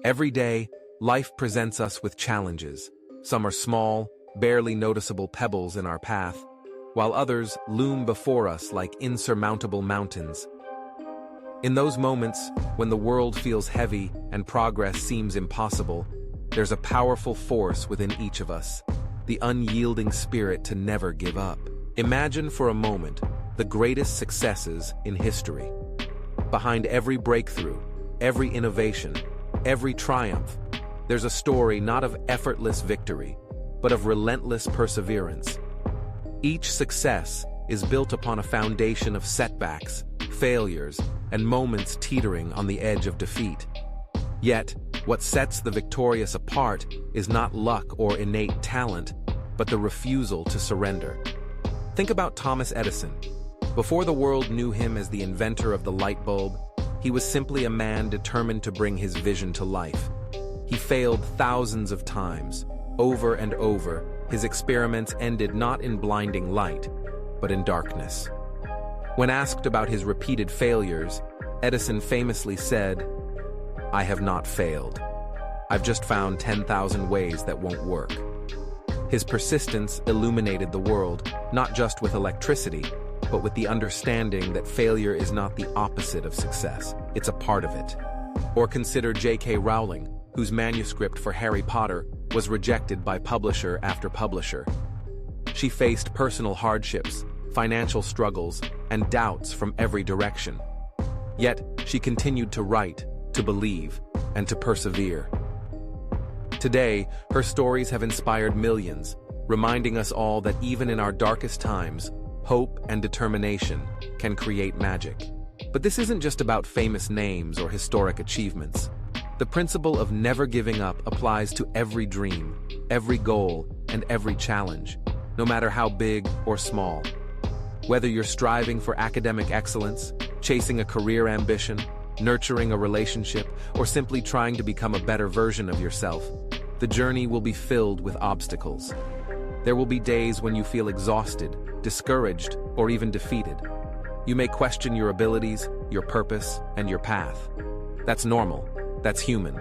Every day, life presents us with challenges. Some are small, barely noticeable pebbles in our path, while others loom before us like insurmountable mountains. In those moments, when the world feels heavy and progress seems impossible, there's a powerful force within each of us, the unyielding spirit to never give up. Imagine for a moment the greatest successes in history. Behind every breakthrough, every innovation, every triumph, there's a story not of effortless victory, but of relentless perseverance. Each success is built upon a foundation of setbacks, failures, and moments teetering on the edge of defeat. Yet, what sets the victorious apart is not luck or innate talent, but the refusal to surrender. Think about Thomas Edison. Before the world knew him as the inventor of the light bulb, he was simply a man determined to bring his vision to life. He failed thousands of times. Over and over, his experiments ended not in blinding light, but in darkness. When asked about his repeated failures, Edison famously said, "I have not failed. I've just found 10,000 ways that won't work." His persistence illuminated the world, not just with electricity, but with the understanding that failure is not the opposite of success, it's a part of it. Or consider J.K. Rowling, whose manuscript for Harry Potter was rejected by publisher after publisher. She faced personal hardships, financial struggles, and doubts from every direction. Yet, she continued to write, to believe, and to persevere. Today, her stories have inspired millions, reminding us all that even in our darkest times, hope and determination can create magic. But this isn't just about famous names or historic achievements. The principle of never giving up applies to every dream, every goal, and every challenge, no matter how big or small. Whether you're striving for academic excellence, chasing a career ambition, nurturing a relationship, or simply trying to become a better version of yourself, the journey will be filled with obstacles. There will be days when you feel exhausted, discouraged, or even defeated. You may question your abilities, your purpose, and your path. That's normal. That's human.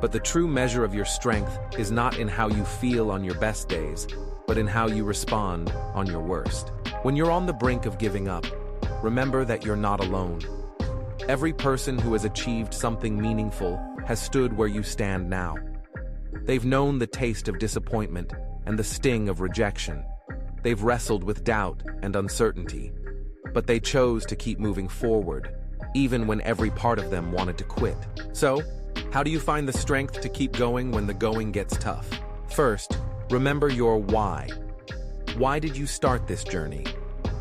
But the true measure of your strength is not in how you feel on your best days, but in how you respond on your worst. When you're on the brink of giving up, remember that you're not alone. Every person who has achieved something meaningful has stood where you stand now. They've known the taste of disappointment and the sting of rejection. They've wrestled with doubt and uncertainty, but they chose to keep moving forward, even when every part of them wanted to quit. So, how do you find the strength to keep going when the going gets tough? First, remember your why. Why did you start this journey?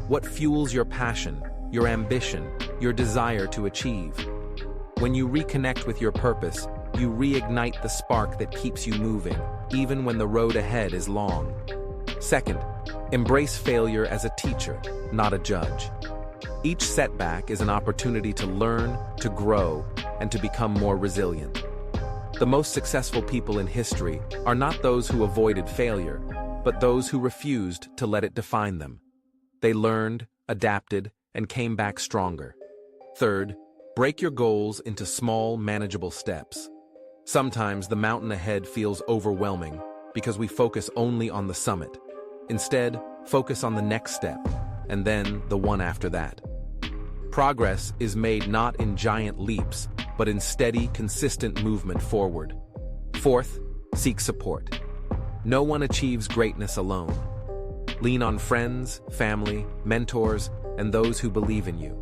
What fuels your passion, your ambition, your desire to achieve? When you reconnect with your purpose, you reignite the spark that keeps you moving, even when the road ahead is long. Second, embrace failure as a teacher, not a judge. Each setback is an opportunity to learn, to grow, and to become more resilient. The most successful people in history are not those who avoided failure, but those who refused to let it define them. They learned, adapted, and came back stronger. Third, break your goals into small, manageable steps. Sometimes the mountain ahead feels overwhelming because we focus only on the summit. Instead, focus on the next step, and then the one after that. Progress is made not in giant leaps, but in steady, consistent movement forward. Fourth, seek support. No one achieves greatness alone. Lean on friends, family, mentors, and those who believe in you.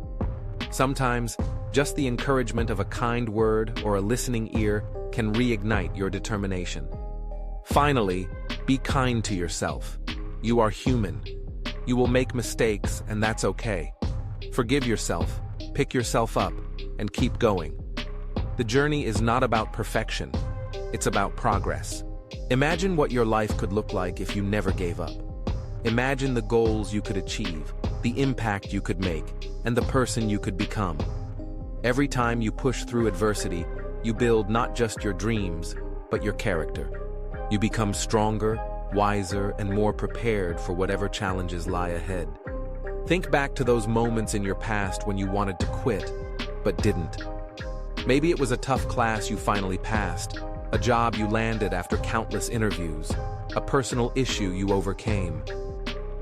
Sometimes, just the encouragement of a kind word or a listening ear can reignite your determination. Finally, be kind to yourself. You are human. You will make mistakes, and that's okay. Forgive yourself, pick yourself up, and keep going. The journey is not about perfection. It's about progress. Imagine what your life could look like if you never gave up. Imagine the goals you could achieve, the impact you could make, and the person you could become. Every time you push through adversity, you build not just your dreams, but your character. You become stronger, wiser, and more prepared for whatever challenges lie ahead. Think back to those moments in your past when you wanted to quit, but didn't. Maybe it was a tough class you finally passed, a job you landed after countless interviews, a personal issue you overcame.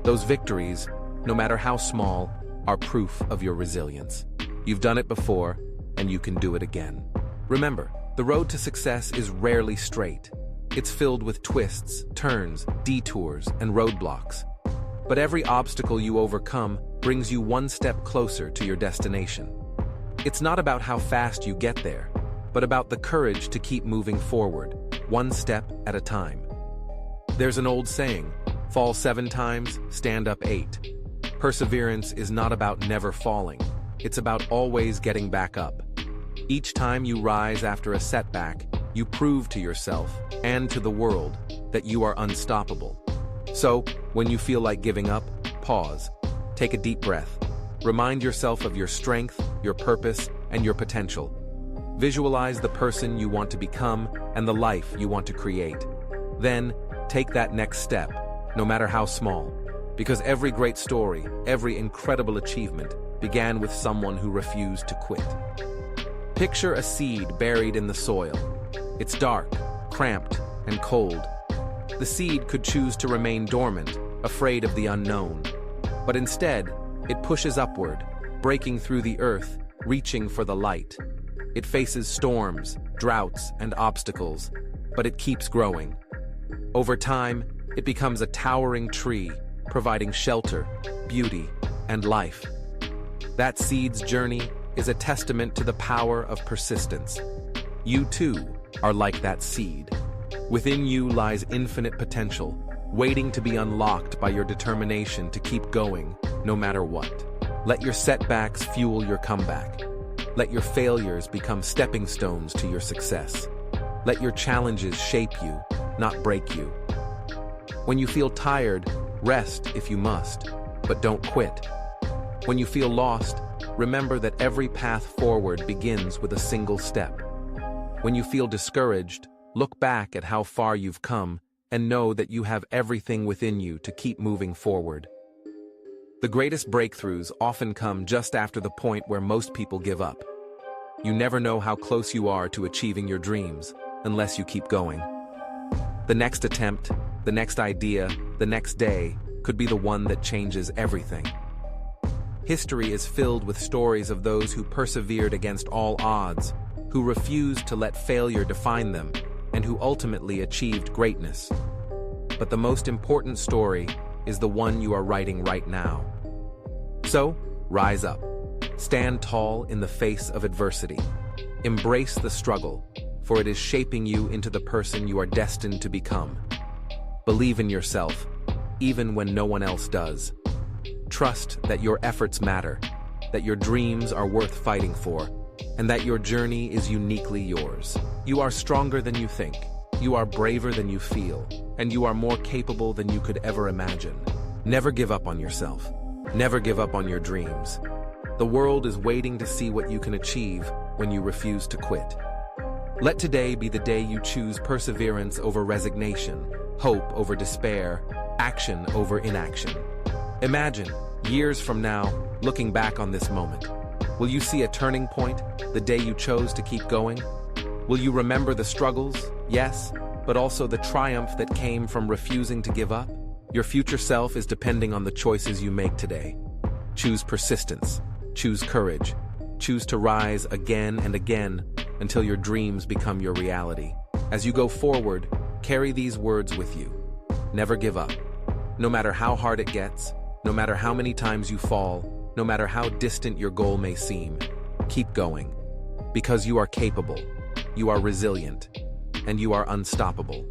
Those victories, no matter how small, are proof of your resilience. You've done it before, and you can do it again. Remember, the road to success is rarely straight. It's filled with twists, turns, detours, and roadblocks. But every obstacle you overcome brings you one step closer to your destination. It's not about how fast you get there, but about the courage to keep moving forward, one step at a time. There's an old saying, fall 7 times, stand up 8. Perseverance is not about never falling. It's about always getting back up. Each time you rise after a setback, you prove to yourself and to the world that you are unstoppable. So, when you feel like giving up, pause. Take a deep breath. Remind yourself of your strength, your purpose, and your potential. Visualize the person you want to become and the life you want to create. Then, take that next step, no matter how small. Because every great story, every incredible achievement, began with someone who refused to quit. Picture a seed buried in the soil. It's dark, cramped, and cold. The seed could choose to remain dormant, afraid of the unknown. But instead, it pushes upward, breaking through the earth, reaching for the light. It faces storms, droughts, and obstacles, but it keeps growing. Over time, it becomes a towering tree, providing shelter, beauty, and life. That seed's journey is a testament to the power of persistence. You too are like that seed. Within you lies infinite potential, waiting to be unlocked by your determination to keep going, no matter what. Let your setbacks fuel your comeback. Let your failures become stepping stones to your success. Let your challenges shape you, not break you. When you feel tired, rest if you must, but don't quit. When you feel lost, remember that every path forward begins with a single step. When you feel discouraged, look back at how far you've come and know that you have everything within you to keep moving forward. The greatest breakthroughs often come just after the point where most people give up. You never know how close you are to achieving your dreams unless you keep going. The next attempt, the next idea, the next day could be the one that changes everything. History is filled with stories of those who persevered against all odds, who refused to let failure define them, and who ultimately achieved greatness. But the most important story is the one you are writing right now. So, rise up. Stand tall in the face of adversity. Embrace the struggle, for it is shaping you into the person you are destined to become. Believe in yourself, even when no one else does. Trust that your efforts matter, that your dreams are worth fighting for, and that your journey is uniquely yours. You are stronger than you think, you are braver than you feel, and you are more capable than you could ever imagine. Never give up on yourself. Never give up on your dreams. The world is waiting to see what you can achieve when you refuse to quit. Let today be the day you choose perseverance over resignation, hope over despair, action over inaction. Imagine, years from now, looking back on this moment. Will you see a turning point, the day you chose to keep going? Will you remember the struggles, yes, but also the triumph that came from refusing to give up? Your future self is depending on the choices you make today. Choose persistence, choose courage, choose to rise again and again until your dreams become your reality. As you go forward, carry these words with you. Never give up. No matter how hard it gets, no matter how many times you fall, no matter how distant your goal may seem, keep going. Because you are capable, you are resilient, and you are unstoppable.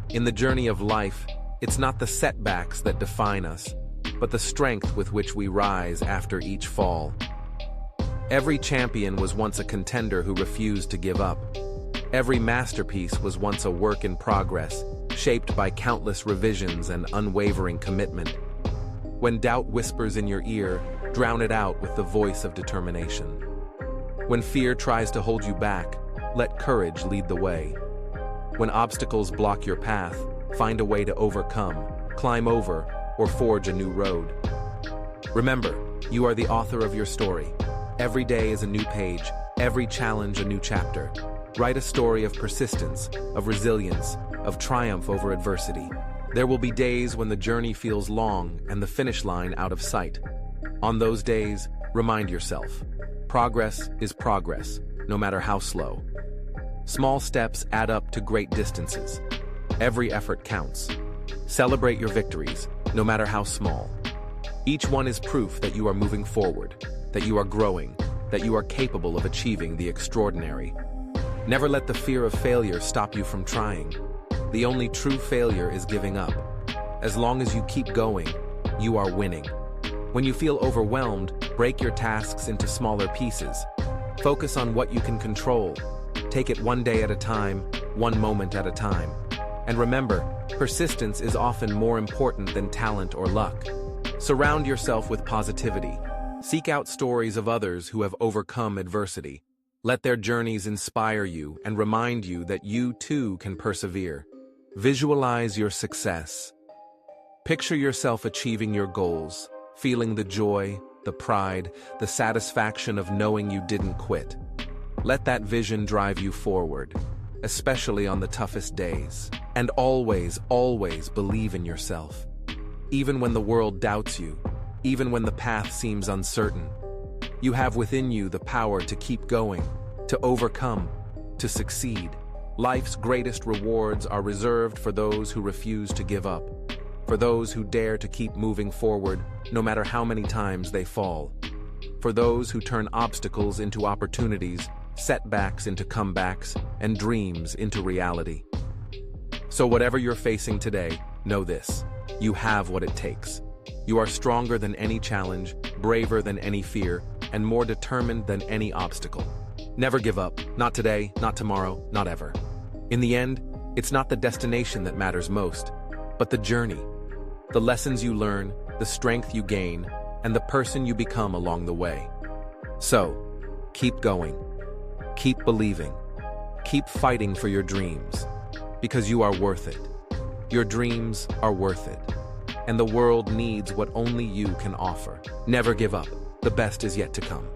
In the journey of life, it's not the setbacks that define us, but the strength with which we rise after each fall. Every champion was once a contender who refused to give up. Every masterpiece was once a work in progress, shaped by countless revisions and unwavering commitment. When doubt whispers in your ear, drown it out with the voice of determination. When fear tries to hold you back, let courage lead the way. When obstacles block your path, find a way to overcome, climb over, or forge a new road. Remember, you are the author of your story. Every day is a new page, Every challenge a new chapter. Write a story of persistence, of resilience, of triumph over adversity. There will be days when the journey feels long and the finish line out of sight. On those days, remind yourself, progress is progress, no matter how slow. Small steps add up to great distances. Every effort counts. Celebrate your victories, no matter how small. Each one is proof that you are moving forward, that you are growing, that you are capable of achieving the extraordinary. Never let the fear of failure stop you from trying. The only true failure is giving up. As long as you keep going, you are winning. When you feel overwhelmed, break your tasks into smaller pieces. Focus on what you can control. Take it one day at a time, one moment at a time. And remember, persistence is often more important than talent or luck. Surround yourself with positivity. Seek out stories of others who have overcome adversity. Let their journeys inspire you and remind you that you too can persevere. Visualize your success. Picture yourself achieving your goals, feeling the joy, the pride, the satisfaction of knowing you didn't quit. Let that vision drive you forward, especially on the toughest days. And always, always believe in yourself. Even when the world doubts you, even when the path seems uncertain, you have within you the power to keep going, to overcome, to succeed. Life's greatest rewards are reserved for those who refuse to give up, for those who dare to keep moving forward no matter how many times they fall, for those who turn obstacles into opportunities, setbacks into comebacks, and dreams into reality. So whatever you're facing today, know this: you have what it takes. You are stronger than any challenge, braver than any fear, and more determined than any obstacle. Never give up, not today, not tomorrow, not ever. In the end, it's not the destination that matters most, but the journey. The lessons you learn, the strength you gain, and the person you become along the way. So, keep going. Keep believing. Keep fighting for your dreams, because you are worth it. Your dreams are worth it, and the world needs what only you can offer. Never give up. The best is yet to come.